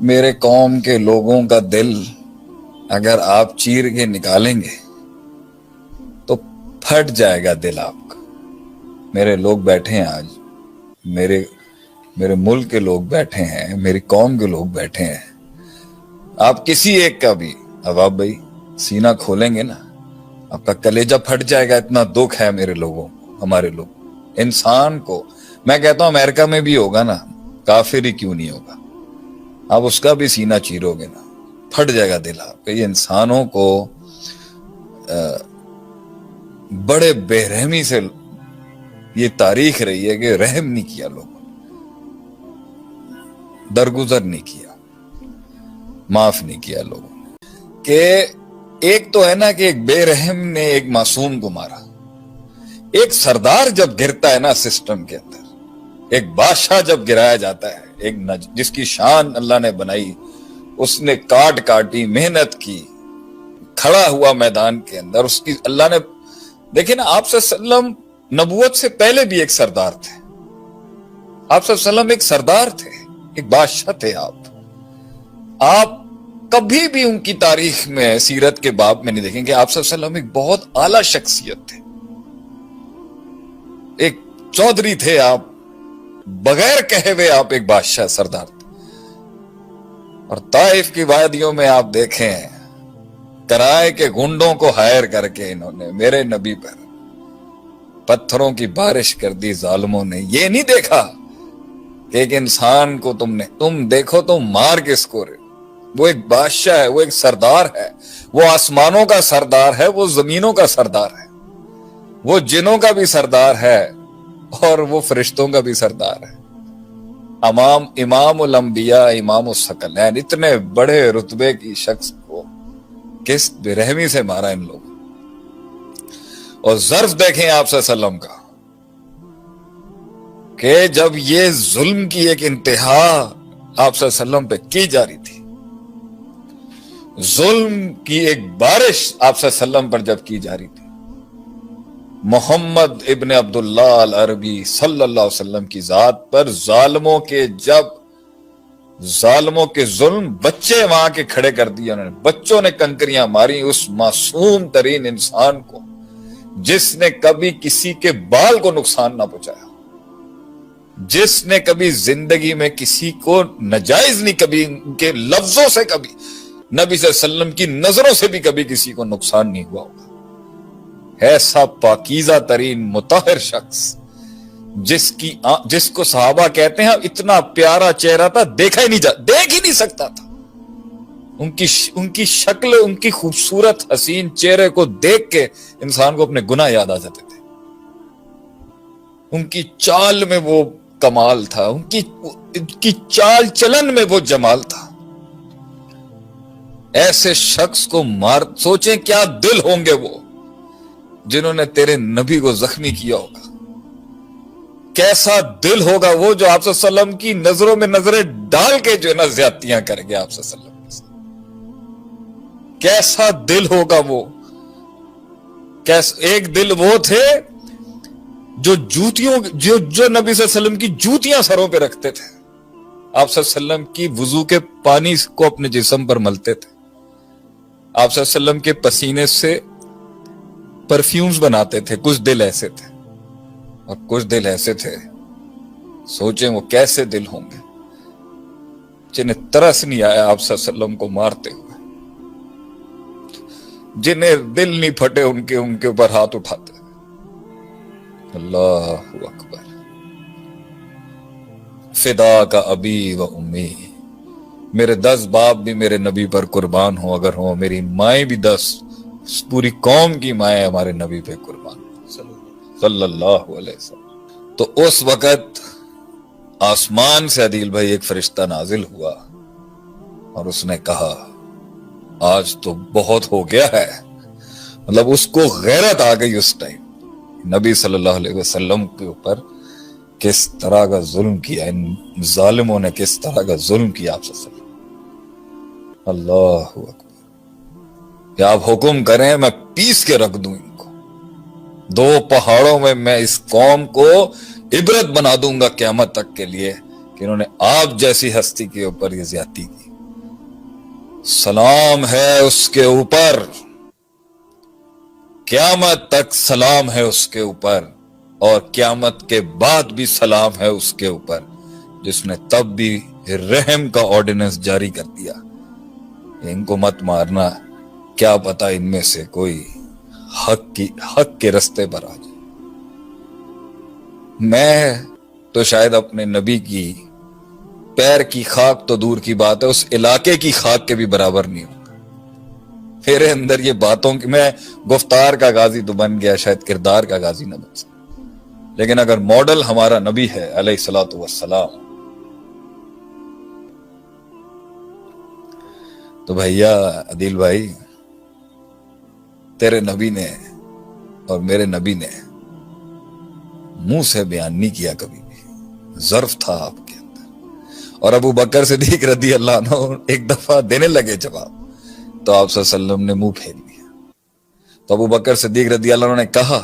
میرے قوم کے لوگوں کا دل اگر آپ چیر کے نکالیں گے تو پھٹ جائے گا دل آپ کا۔ میرے لوگ بیٹھے ہیں آج، میرے ملک کے لوگ بیٹھے ہیں، میری قوم کے لوگ بیٹھے ہیں، آپ کسی ایک کا بھی اب آپ بھائی سینہ کھولیں گے نا، آپ کا کلیجہ پھٹ جائے گا، اتنا دکھ ہے میرے لوگوں، ہمارے لوگ انسان کو۔ میں کہتا ہوں امریکہ میں بھی ہوگا نا، کافر ہی کیوں نہیں ہوگا، آپ اس کا بھی سینہ چیرو گے نا، پھٹ جائے گا دل آپ کا۔ یہ انسانوں کو بڑے بے رحمی سے یہ تاریخ رہی ہے کہ رحم نہیں کیا لوگوں نے، درگزر نہیں کیا، معاف نہیں کیا لوگوں نے۔ کہ ایک تو ہے نا کہ ایک بے رحم نے ایک معصوم کو مارا، ایک سردار جب گرتا ہے نا سسٹم کے اندر، ایک بادشاہ جب گرایا جاتا ہے، ایک جس کی شان اللہ نے بنائی، اس نے کاٹی، محنت کی، کھڑا ہوا میدان کے اندر، اس کی اللہ نے دیکھیں نا، آپ صلی اللہ علیہ وسلم نبوت سے پہلے بھی ایک سردار تھے، آپ صلی اللہ علیہ وسلم ایک سردار تھے، ایک بادشاہ تھے۔ آپ کبھی بھی ان کی تاریخ میں سیرت کے باب میں نہیں دیکھیں کہ آپ صلی اللہ علیہ وسلم ایک بہت اعلیٰ شخصیت تھے، ایک چودھری تھے آپ، بغیر کہے ہوئے آپ ایک بادشاہ سردار تھے۔ اور طائف کی وادیوں میں آپ دیکھیں کرائے کے گنڈوں کو ہائر کر کے انہوں نے میرے نبی پر پتھروں کی بارش کر دی ظالموں نے۔ یہ نہیں دیکھا کہ ایک انسان کو تم دیکھو تو مار کس کو رہے، وہ ایک بادشاہ ہے، وہ ایک سردار ہے، وہ آسمانوں کا سردار ہے، وہ زمینوں کا سردار ہے، وہ جنوں کا بھی سردار ہے اور وہ فرشتوں کا بھی سردار ہے۔ امام الانبیاء، امام الثقلین، اتنے بڑے رتبے کی شخص کو کس بے رحمی سے مارا ان لوگوں۔ اور ظرف دیکھیں آپ صلی اللہ علیہ وسلم کا کہ جب یہ ظلم کی ایک انتہا آپ صلی اللہ علیہ وسلم پہ کی جا رہی تھی، ظلم کی ایک بارش آپ صلی اللہ علیہ وسلم پر جب کی جا رہی تھی، محمد ابن عبداللہ العربی صلی اللہ علیہ وسلم کی ذات پر ظالموں کے ظلم، بچے وہاں کے کھڑے کر دیا انہوں نے، بچوں نے کنکریاں ماری اس معصوم ترین انسان کو جس نے کبھی کسی کے بال کو نقصان نہ پہنچایا، جس نے کبھی زندگی میں کسی کو ناجائز نہیں، کبھی ان کے لفظوں سے، کبھی نبی صلی اللہ علیہ وسلم کی نظروں سے بھی کبھی کسی کو نقصان نہیں ہوا ہوگا۔ ایسا پاکیزہ ترین مطہر شخص جس کو صحابہ کہتے ہیں اتنا پیارا چہرہ تھا، دیکھ ہی نہیں سکتا تھا، ان کی شکل، ان کی خوبصورت حسین چہرے کو دیکھ کے انسان کو اپنے گناہ یاد آ جاتے تھے۔ ان کی چال میں وہ کمال تھا، ان کی چال چلن میں وہ جمال تھا۔ ایسے شخص کو سوچیں کیا دل ہوں گے وہ جنہوں نے تیرے نبی کو زخمی کیا ہوگا، کیسا دل ہوگا وہ جو آپ صلی اللہ علیہ وسلم کی نظروں میں نظریں ڈال کے جو ہے نا زیادتیاں کریں گے آپ صلی اللہ علیہ وسلم کے ساتھ۔ کیسا دل ہوگا وہ، ایک دل وہ تھے جو جو نبی صلی اللہ علیہ وسلم کی جوتیاں سروں پہ رکھتے تھے، آپ صلی اللہ علیہ وسلم کی وضو کے پانی کو اپنے جسم پر ملتے تھے، آپ صلی اللہ علیہ وسلم کے پسینے سے پرفیومز بناتے تھے۔ کچھ دل ایسے تھے اور کچھ دل ایسے تھے، سوچیں وہ کیسے دل ہوں گے جنہیں ترس نہیں آیا آپ صلی اللہ علیہ وسلم کو مارتے ہوئے، جنہیں دل نہیں پھٹے ان کے اوپر ہاتھ اٹھاتے۔ اللہ اکبر۔ فدا کا ابی و امی، میرے 10 باپ بھی میرے نبی پر قربان ہوں اگر ہوں، میری مائیں بھی 10، پوری قوم کی مائیں ہمارے نبی پہ قربان صلی اللہ علیہ وسلم۔ تو اس وقت آسمان سے عدیل بھائی ایک فرشتہ نازل ہوا اور اس نے کہا آج تو بہت ہو گیا ہے، مطلب اس کو غیرت آ گئی اس ٹائم، نبی صلی اللہ علیہ وسلم کے اوپر کس طرح کا ظلم کیا، ان ظالموں نے کس طرح کا ظلم کیا آپ صلی اللہ علیہ وسلم۔ اللہ اکبر۔ کہ آپ حکم کریں میں پیس کے رکھ دوں ان کو، 2 پہاڑوں میں اس قوم کو عبرت بنا دوں گا قیامت تک کے لیے کہ انہوں نے آپ جیسی ہستی کے اوپر یہ زیادتی کی. سلام ہے اس کے اوپر، قیامت تک سلام ہے اس کے اوپر، اور قیامت کے بعد بھی سلام ہے اس کے اوپر، جس نے تب بھی رحم کا آرڈیننس جاری کر دیا. ان کو مت مارنا، کیا پتا ان میں سے کوئی حق کے رستے پر آ جائے. میں تو شاید اپنے نبی کی پیر کی خاک تو دور کی بات ہے، اس علاقے کی خاک کے بھی برابر نہیں ہوں. میرے اندر یہ باتوں کی، میں گفتار کا غازی تو بن گیا، شاید کردار کا غازی نہ بن سکتا. لیکن اگر ماڈل ہمارا نبی ہے علیہ الصلوۃ والسلام، تو بھیا عدیل بھائی، تیرے نبی نے اور میرے نبی نے منہ سے بیان نہیں کیا کبھی بھی، ظرف تھا آپ کے اندر. اور ابو بکر صدیق رضی اللہ عنہ ایک دفعہ دینے لگے جواب، تو آپ صلی اللہ علیہ وسلم نے منہ پھیر لیا. تو ابو بکر صدیق رضی اللہ عنہ نے کہا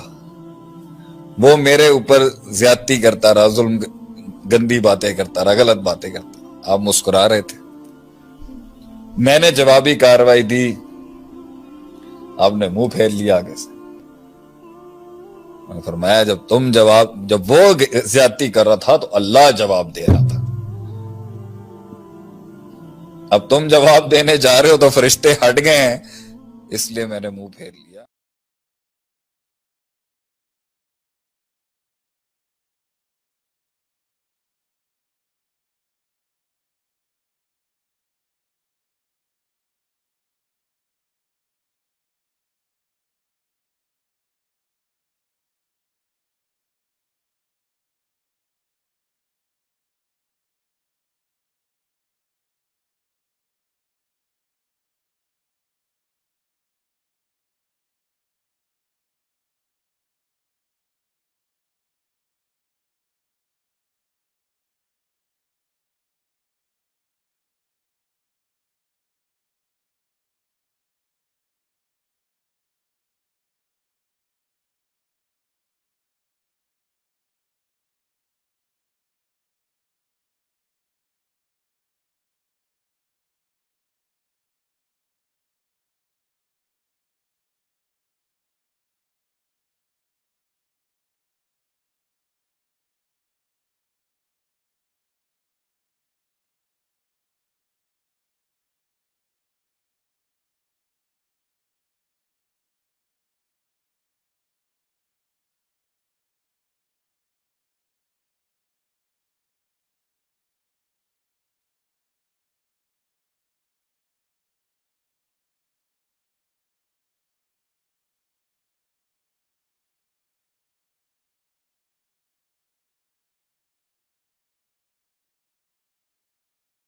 وہ میرے اوپر زیادتی کرتا رہا، ظلم، گندی باتیں کرتا رہا، غلط باتیں کرتا رہا. آپ مسکرا رہے تھے. میں نے جوابی کارروائی دی، آپ نے منہ پھیر لیا آگے سے. میں نے فرمایا جب وہ زیادتی کر رہا تھا تو اللہ جواب دے رہا تھا. اب تم جواب دینے جا رہے ہو تو فرشتے ہٹ گئے ہیں، اس لیے میں نے منہ پھیر لیا.